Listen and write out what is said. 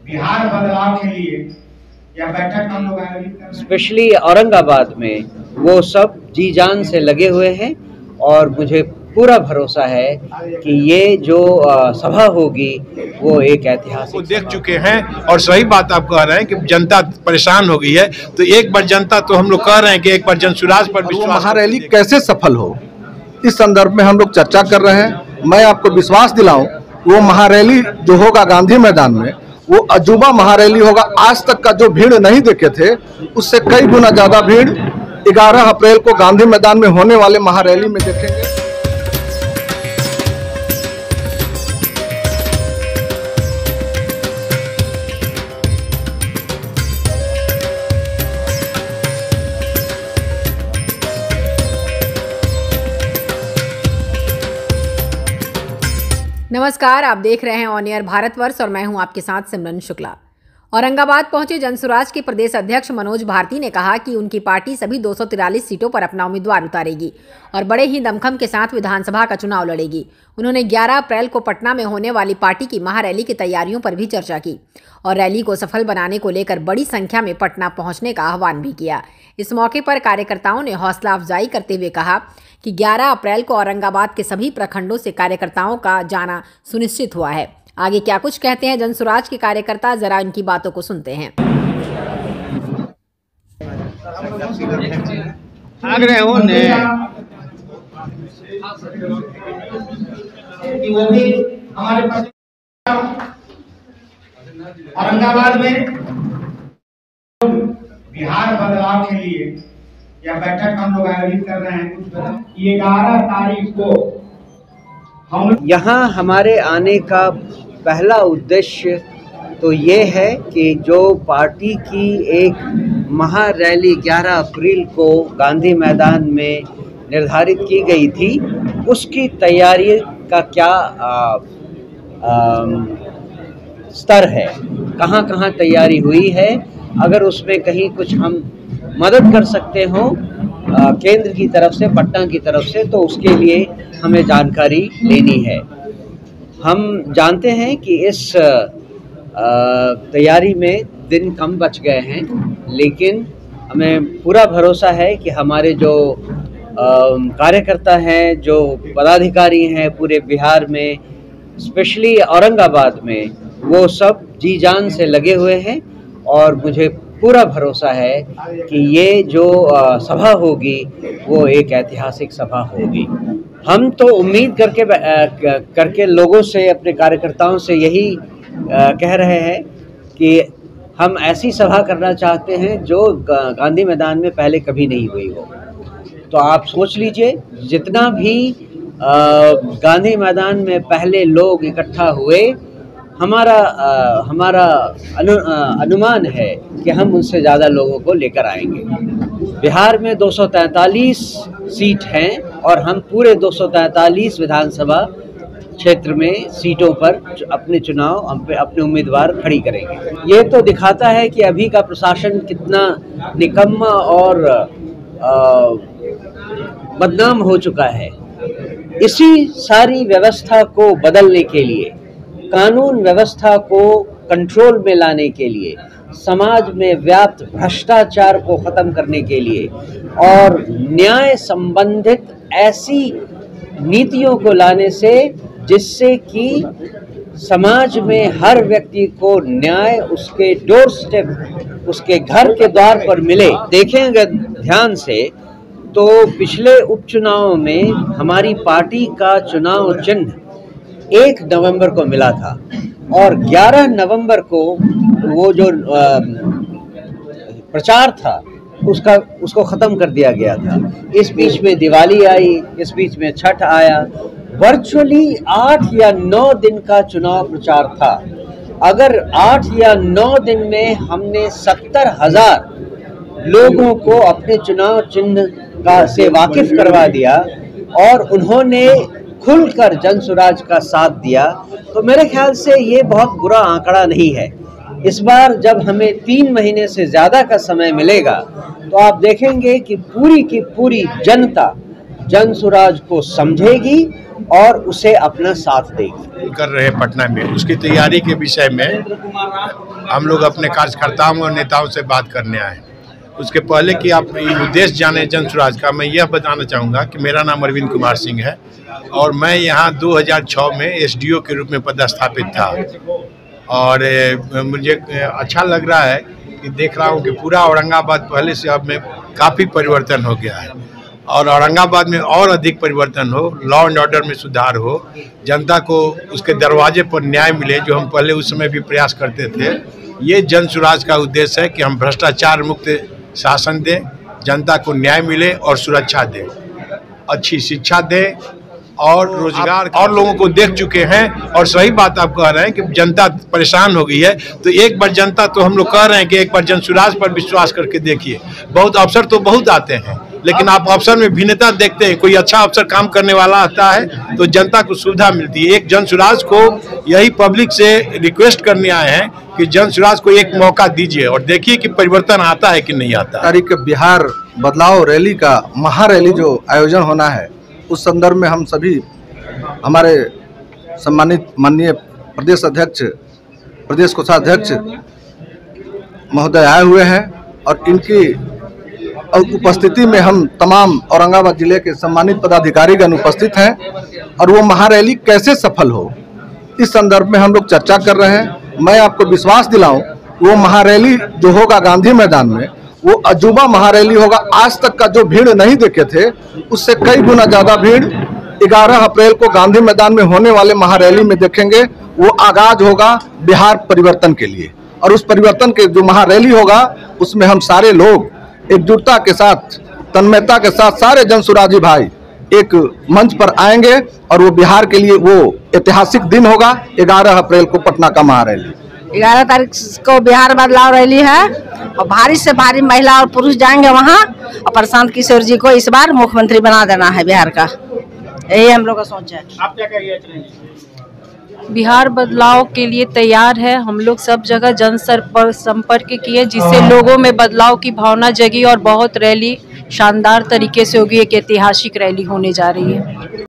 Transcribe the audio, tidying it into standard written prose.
बिहार बदलाव के लिए यह बैठक हम लोग आयोजित कर रहे हैं। स्पेशली औरंगाबाद में वो सब जी जान से लगे हुए हैं और मुझे पूरा भरोसा है कि ये जो सभा होगी वो एक ऐतिहासिक देख चुके हैं और सही बात आप कह रहे हैं कि जनता परेशान हो गई है। तो एक बार जनता तो हम लोग कह रहे हैं कि एक बार जनसुराज पर विश्वास, महारैली कैसे सफल हो इस संदर्भ में हम लोग चर्चा कर रहे हैं। मैं आपको विश्वास दिलाऊं वो महारैली जो होगा गांधी मैदान में वो अजूबा महारैली होगा। आज तक का जो भीड़ नहीं देखे थे उससे कई गुना ज्यादा भीड़ 11 अप्रैल को गांधी मैदान में होने वाले महारैली में देखेंगे। नमस्कार, आप देख रहे हैं ऑन एयर भारतवर्ष और मैं हूं आपके साथ सिमरन शुक्ला। औरंगाबाद पहुंचे जनसुराज के प्रदेश अध्यक्ष मनोज भारती ने कहा कि उनकी पार्टी सभी 243 सीटों पर अपना उम्मीदवार उतारेगी और बड़े ही दमखम के साथ विधानसभा का चुनाव लड़ेगी। उन्होंने 11 अप्रैल को पटना में होने वाली पार्टी की महारैली की तैयारियों पर भी चर्चा की और रैली को सफल बनाने को लेकर बड़ी संख्या में पटना पहुंचने का आह्वान भी किया। इस मौके पर कार्यकर्ताओं ने हौसला अफजाई करते हुए कहा कि 11 अप्रैल को औरंगाबाद के सभी प्रखंडों से कार्यकर्ताओं का जाना सुनिश्चित हुआ है। आगे क्या कुछ कहते हैं जनसुराज के कार्यकर्ता, जरा इनकी बातों को सुनते हैं। वो भी हमारे औरंगाबाद में बिहार बदलाव के लिए यह बैठक हम लोग आयोजित कर रहे हैं। कुछ 11 तारीख को हम यहाँ हमारे आने का पहला उद्देश्य तो ये है कि जो पार्टी की एक महारैली 11 अप्रैल को गांधी मैदान में निर्धारित की गई थी उसकी तैयारी का क्या स्तर है, कहाँ कहाँ तैयारी हुई है। अगर उसमें कहीं कुछ हम मदद कर सकते हो केंद्र की तरफ से, पटना की तरफ से, तो उसके लिए हमें जानकारी लेनी है। हम जानते हैं कि इस तैयारी में दिन कम बच गए हैं, लेकिन हमें पूरा भरोसा है कि हमारे जो कार्यकर्ता हैं, जो पदाधिकारी हैं पूरे बिहार में, स्पेशली औरंगाबाद में, वो सब जी जान से लगे हुए हैं और मुझे पूरा भरोसा है कि ये जो सभा होगी वो एक ऐतिहासिक सभा होगी। हम तो उम्मीद करके लोगों से, अपने कार्यकर्ताओं से यही कह रहे हैं कि हम ऐसी सभा करना चाहते हैं जो गांधी मैदान में पहले कभी नहीं हुई हो। तो आप सोच लीजिए, जितना भी गांधी मैदान में पहले लोग इकट्ठा हुए, हमारा अनुमान है कि हम उनसे ज़्यादा लोगों को लेकर आएंगे। बिहार में 243 सीट हैं और हम पूरे 243 विधानसभा क्षेत्र में सीटों पर अपने चुनाव, अपने उम्मीदवार खड़ी करेंगे। ये तो दिखाता है कि अभी का प्रशासन कितना निकम्मा और बदनाम हो चुका है। इसी सारी व्यवस्था को बदलने के लिए, कानून व्यवस्था को कंट्रोल में लाने के लिए, समाज में व्याप्त भ्रष्टाचार को खत्म करने के लिए और न्याय संबंधित ऐसी नीतियों को लाने से जिससे कि समाज में हर व्यक्ति को न्याय उसके डोर स्टेप, उसके घर के द्वार पर मिले। देखेंगे ध्यान से तो पिछले उपचुनाव में हमारी पार्टी का चुनाव चिन्ह 1 नवंबर को मिला था और 11 नवंबर को वो जो प्रचार था उसको ख़त्म कर दिया गया था। इस बीच में दिवाली आई, इस बीच में छठ आया। वर्चुअली 8 या 9 दिन का चुनाव प्रचार था। अगर 8 या 9 दिन में हमने 70,000 लोगों को अपने चुनाव चिन्ह से वाकिफ करवा दिया और उन्होंने खुलकर जनसुराज का साथ दिया, तो मेरे ख्याल से ये बहुत बुरा आंकड़ा नहीं है। इस बार जब हमें 3 महीने से ज़्यादा का समय मिलेगा तो आप देखेंगे कि पूरी की पूरी जनता जनसुराज को समझेगी और उसे अपना साथ देगी। कर रहे पटना में उसकी तैयारी के विषय में हम लोग अपने कार्यकर्ताओं और नेताओं से बात करने आए। उसके पहले कि आप उद्देश्य जाने जन स्वराज का, मैं यह बताना चाहूँगा कि मेरा नाम अरविंद कुमार सिंह है और मैं यहाँ 2006 में एसडीओ के रूप में पदस्थापित था। और मुझे अच्छा लग रहा है कि देख रहा हूँ कि पूरा औरंगाबाद पहले से अब में काफ़ी परिवर्तन हो गया है और औरंगाबाद में और अधिक परिवर्तन हो, लॉ एंड ऑर्डर में सुधार हो, जनता को उसके दरवाजे पर न्याय मिले, जो हम पहले उस समय भी प्रयास करते थे। ये जन स्वराज का उद्देश्य है कि हम भ्रष्टाचार मुक्त शासन दें, जनता को न्याय मिले और सुरक्षा दें, अच्छी शिक्षा दें और रोजगार और लोगों को देख चुके हैं। और सही बात आप कह रहे हैं कि जनता परेशान हो गई है, तो एक बार जनता तो हम लोग कह रहे हैं कि एक बार जन स्वराज पर विश्वास करके देखिए। बहुत अफसर तो बहुत आते हैं, लेकिन आप अफसर में भिन्नता देखते हैं। कोई अच्छा अफसर काम करने वाला आता है तो जनता को सुविधा मिलती है। एक जन स्वराज को यही पब्लिक से रिक्वेस्ट करने आए हैं कि जन स्वराज को एक मौका दीजिए और देखिए कि परिवर्तन आता है कि नहीं आता। तारीख बिहार बदलाव रैली का महारैली जो आयोजन होना है, उस संदर्भ में हम सभी हमारे सम्मानित माननीय प्रदेश अध्यक्ष, प्रदेश कोषाध्यक्ष महोदय आए हुए हैं और इनकी उपस्थिति में हम तमाम औरंगाबाद जिले के सम्मानित पदाधिकारीगण उपस्थित हैं और वो महारैली कैसे सफल हो, इस संदर्भ में हम लोग चर्चा कर रहे हैं। मैं आपको विश्वास दिलाऊं, वो महारैली जो होगा गांधी मैदान में, वो अजूबा महारैली होगा। आज तक का जो भीड़ नहीं देखे थे, उससे कई गुना ज़्यादा भीड़ 11 अप्रैल को गांधी मैदान में होने वाले महारैली में देखेंगे। वो आगाज होगा बिहार परिवर्तन के लिए और उस परिवर्तन के जो महारैली होगा, उसमें हम सारे लोग एकजुटता के साथ, तन्मयता के साथ सारे जन स्वराजी भाई एक मंच पर आएंगे और वो बिहार के लिए वो ऐतिहासिक दिन होगा। 11 अप्रैल को पटना का महारैली, 11 तारीख को बिहार बदलाव रैली है और भारी से भारी महिला और पुरुष जाएंगे वहाँ और प्रशांत किशोर जी को इस बार मुख्यमंत्री बना देना है बिहार का। यही हम लोग का सोच है। आप क्या कहिए? बिहार बदलाव के लिए तैयार है। हम लोग सब जगह जन संपर्क किए, जिससे लोगों में बदलाव की भावना जगी और बहुत रैली शानदार तरीके से होगी। एक ऐतिहासिक रैली होने जा रही है।